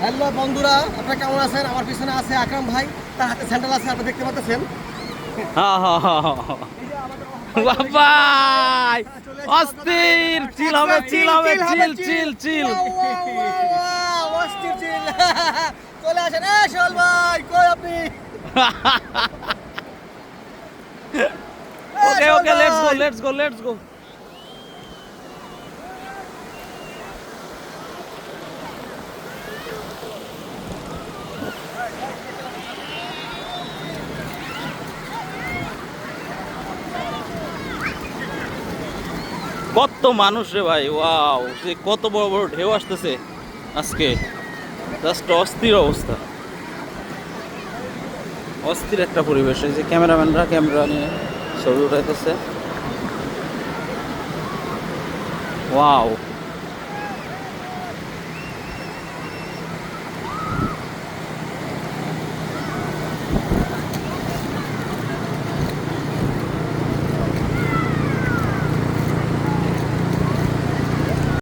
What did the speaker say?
Hello বন্ধুরা, আপনারা কেমন আছেন? আমার পিছনে আছে আকরাম ভাই, তার হাতে স্যান্ডেল আছে, আপনারা দেখতে পাচ্ছেন। হ্যাঁ হ্যাঁ হ্যাঁ বাবাই অস্থির চিল হবে চিল হবে চিল চিল চিল অস্থির চিল। চলে আসেন। সোহেল ভাই কই আপনি? Okay okay let's go let's go let's go. কত মানুষ রে ভাই, ওয়াও, সে কত বড় বড় ঢেউ আসতেছে আজকে, জাস্ট অস্থির অবস্থা, অস্থির একটা পরিবেশ। এই যে ক্যামেরাম্যানরা ক্যামেরা নিয়ে ছবি উঠাইতেছে, ওয়াও।